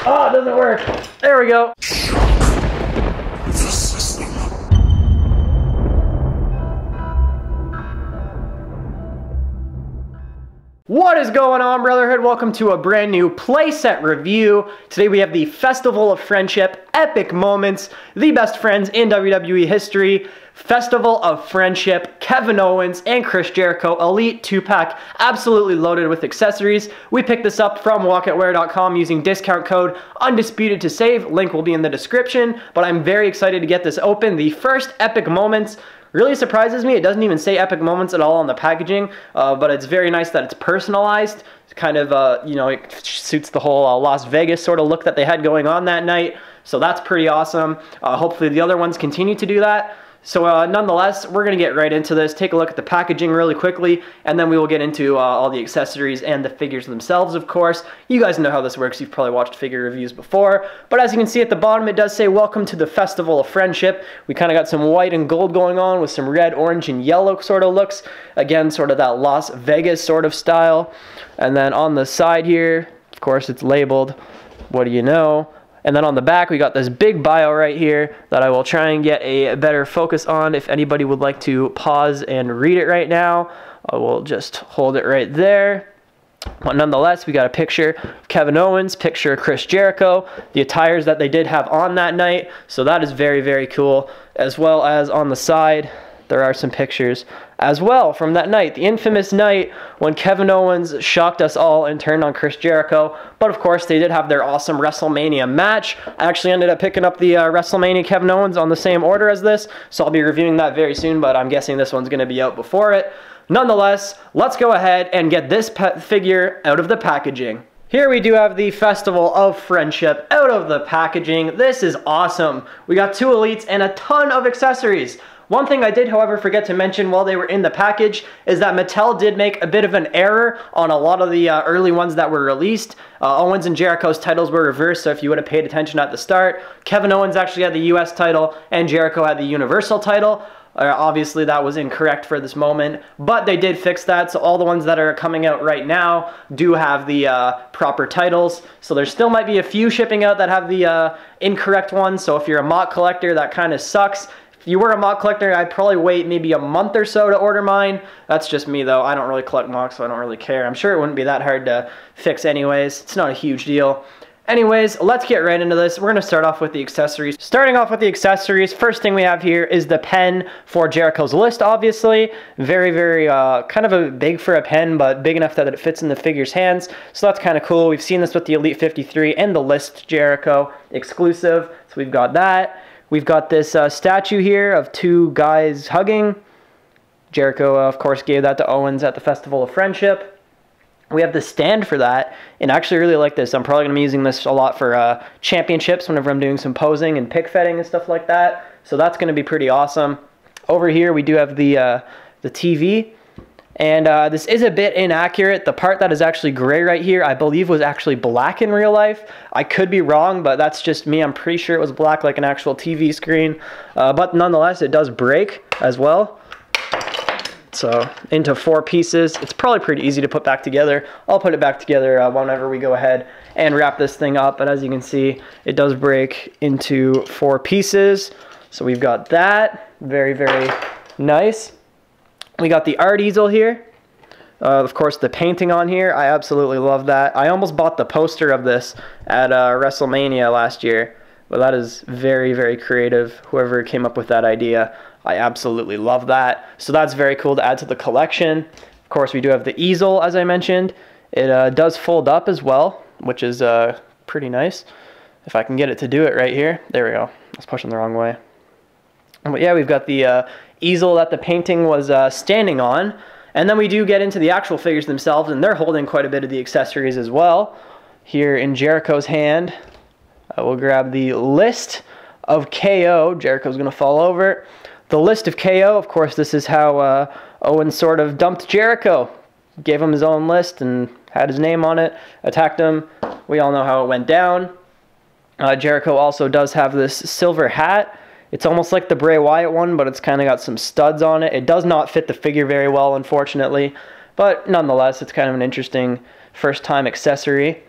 Oh, it doesn't work. There we go. What is going on, Brotherhood? Welcome to a brand new playset review. Today we have the Festival of Friendship, Epic Moments, the best friends in WWE history, Festival of Friendship, Kevin Owens and Chris Jericho, Elite 2-pack, absolutely loaded with accessories. We picked this up from walkoutwear.com using discount code Undisputed to save. Link will be in the description, but I'm very excited to get this open. The first Epic Moments really surprises me. It doesn't even say Epic Moments at all on the packaging, but it's very nice that it's personalized. It's kind of, you know, it suits the whole Las Vegas sort of look that they had going on that night. So that's pretty awesome. Hopefully the other ones continue to do that. So nonetheless, we're going to get right into this, take a look at the packaging really quickly, and then we will get into all the accessories and the figures themselves, of course. You guys know how this works. You've probably watched figure reviews before. But as you can see at the bottom, it does say, welcome to the Festival of Friendship. We kind of got some white and gold going on with some red, orange, and yellow sort of looks. Again, sort of that Las Vegas sort of style. And then on the side here, of course, it's labeled, what do you know? And then on the back, we got this big bio right here that I will try and get a better focus on. If anybody would like to pause and read it right now, I will just hold it right there. But nonetheless, we got a picture of Kevin Owens, picture of Chris Jericho, the attires that they did have on that night. So that is very, very cool. As well as on the side, there are some pictures as well from that night, the infamous night when Kevin Owens shocked us all and turned on Chris Jericho. But of course, they did have their awesome WrestleMania match. I actually ended up picking up the WrestleMania Kevin Owens on the same order as this, so I'll be reviewing that very soon, but I'm guessing this one's going to be out before it. Nonetheless, let's go ahead and get this figure out of the packaging. Here we do have the Festival of Friendship out of the packaging. This is awesome. We got two elites and a ton of accessories. One thing I did, however, forget to mention while they were in the package is that Mattel did make a bit of an error on a lot of the early ones that were released. Owens and Jericho's titles were reversed, so if you would have paid attention at the start, Kevin Owens actually had the US title and Jericho had the Universal title. Obviously, that was incorrect for this moment, but they did fix that, so all the ones that are coming out right now do have the proper titles. So there still might be a few shipping out that have the incorrect ones, so if you're a mock collector, that kind of sucks. If you were a mock collector, I'd probably wait maybe a month or so to order mine. That's just me, though. I don't really collect mocks, so I don't really care. I'm sure it wouldn't be that hard to fix anyways. It's not a huge deal. Anyways, let's get right into this. We're going to start off with the accessories. Starting off with the accessories, first thing we have here is the pen for Jericho's list, obviously. Very, very, kind of a big for a pen, but big enough that it fits in the figure's hands. So that's kind of cool. We've seen this with the Elite 53 and the List Jericho exclusive. So we've got that. We've got this statue here of two guys hugging. Jericho, of course, gave that to Owens at the Festival of Friendship. We have the stand for that, and I actually really like this. I'm probably going to be using this a lot for championships whenever I'm doing some posing and pick fetting and stuff like that. So that's going to be pretty awesome. Over here, we do have the TV. And this is a bit inaccurate. The part that is actually gray right here, I believe was actually black in real life. I could be wrong, but that's just me. I'm pretty sure it was black like an actual TV screen. But nonetheless, it does break as well. So into 4 pieces. It's probably pretty easy to put back together. I'll put it back together whenever we go ahead and wrap this thing up. But as you can see, it does break into 4 pieces. So we've got that. Very, very nice. We got the art easel here. Of course, the painting on here, I absolutely love that. I almost bought the poster of this at WrestleMania last year, but that is very, very creative. Whoever came up with that idea, I absolutely love that. So that's very cool to add to the collection. Of course, we do have the easel, as I mentioned. It does fold up as well, which is pretty nice. If I can get it to do it right here. There we go. I was pushing the wrong way. But yeah, we've got the easel that the painting was standing on. And then we do get into the actual figures themselves, and they're holding quite a bit of the accessories as well. Here in Jericho's hand, I will grab the List of KO. Jericho's going to fall over. The List of KO, of course, this is how Owens sort of dumped Jericho. Gave him his own list and had his name on it, attacked him. We all know how it went down. Jericho also does have this silver hat. It's almost like the Bray Wyatt one, but it's kind of got some studs on it. It does not fit the figure very well, unfortunately. But nonetheless, it's kind of an interesting first-time accessory.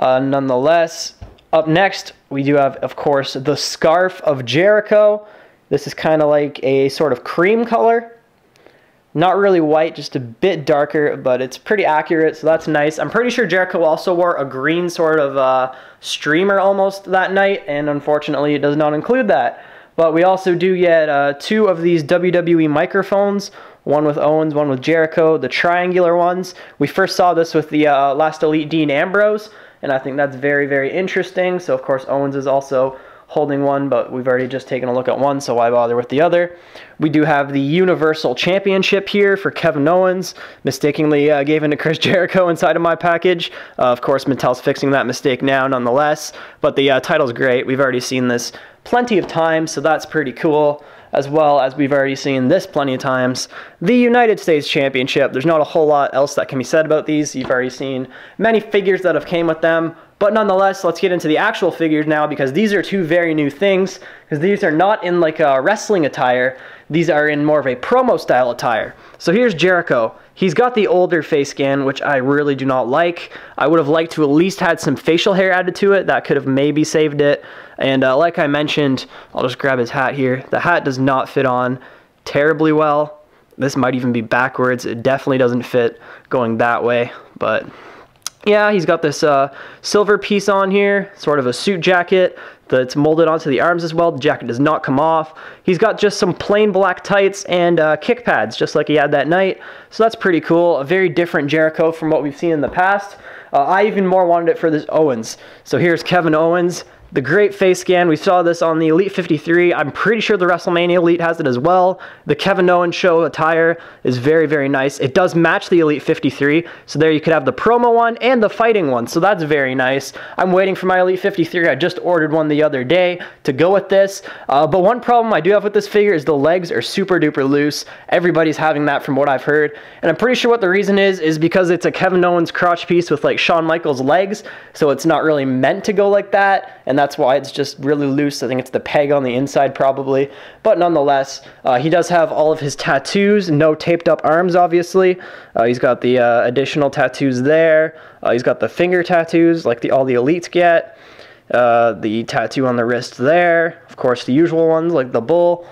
Nonetheless, Up next, we do have, of course, the Scarf of Jericho. This is kind of like a sort of cream color. Not really white, just a bit darker, but it's pretty accurate, so that's nice. I'm pretty sure Jericho also wore a green sort of streamer almost that night, and unfortunately it does not include that. But we also do get 2 of these WWE microphones, one with Owens, one with Jericho, the triangular ones. We first saw this with the Last Elite Dean Ambrose, and I think that's very, very interesting. So of course Owens is also holding one, but we've already just taken a look at one, so why bother with the other? We do have the Universal Championship here for Kevin Owens. Mistakenly gave in to Chris Jericho inside of my package. Of course, Mattel's fixing that mistake now nonetheless, but the title's great. We've already seen this plenty of times, so that's pretty cool. As well as we've already seen this plenty of times, the United States Championship. There's not a whole lot else that can be said about these. You've already seen many figures that have came with them. But nonetheless, let's get into the actual figures now, because these are 2 very new things, because these are not in like a wrestling attire. These are in more of a promo style attire. So here's Jericho. He's got the older face scan, which I really do not like. I would have liked to at least had some facial hair added to it. That could have maybe saved it. And like I mentioned, I'll just grab his hat here. The hat does not fit on terribly well. This might even be backwards. It definitely doesn't fit going that way, but yeah, he's got this silver piece on here, sort of a suit jacket that's molded onto the arms as well. The jacket does not come off. He's got just some plain black tights and kick pads, just like he had that night. So that's pretty cool. A very different Jericho from what we've seen in the past. I even more wanted it for this Owens. So here's Kevin Owens. The great face scan. We saw this on the Elite 53. I'm pretty sure the WrestleMania Elite has it as well. The Kevin Owens show attire is very, very nice. It does match the Elite 53. So there you could have the promo one and the fighting one. So that's very nice. I'm waiting for my Elite 53. I just ordered one the other day to go with this. But one problem I do have with this figure is the legs are super duper loose. Everybody's having that from what I've heard. And I'm pretty sure what the reason is because it's a Kevin Owens crotch piece with like Shawn Michaels legs. So it's not really meant to go like that. And that's why it's just really loose. I think it's the peg on the inside probably. But nonetheless, he does have all of his tattoos. No taped up arms, obviously. He's got the additional tattoos there. He's got the finger tattoos like all the elites get. The tattoo on the wrist there. Of course, the usual ones like the bull.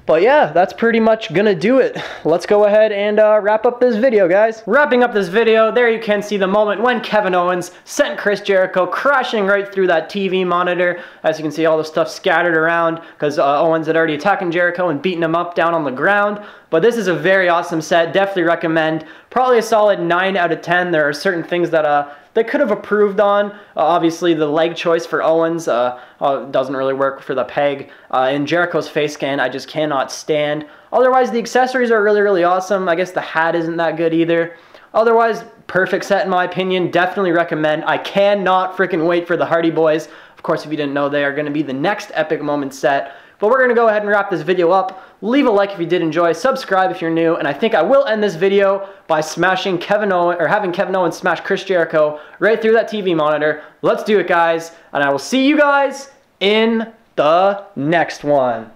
But yeah, that's pretty much gonna do it. Let's go ahead and wrap up this video, guys. Wrapping up this video, there you can see the moment when Kevin Owens sent Chris Jericho crashing right through that TV monitor. As you can see, all the stuff scattered around because Owens had already attacked Jericho and beaten him up down on the ground. But this is a very awesome set. Definitely recommend. Probably a solid 9 out of 10. There are certain things that they could have improved on. Obviously, the leg choice for Owens doesn't really work for the peg. In Jericho's face scan, I just cannot stand. Otherwise, the accessories are really, really awesome. I guess the hat isn't that good either. Otherwise, perfect set in my opinion. Definitely recommend. I cannot freaking wait for the Hardy Boys. Of course, if you didn't know, they are going to be the next Epic Moment set. But we're going to go ahead and wrap this video up. Leave a like if you did enjoy, subscribe if you're new, and I think I will end this video by smashing Kevin Owens, or having Kevin Owens smash Chris Jericho right through that TV monitor. Let's do it, guys, and I will see you guys in the next one.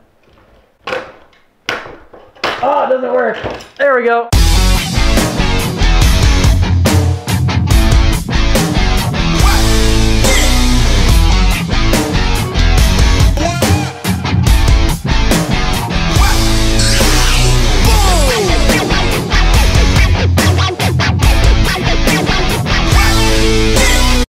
Oh, it doesn't work. There we go.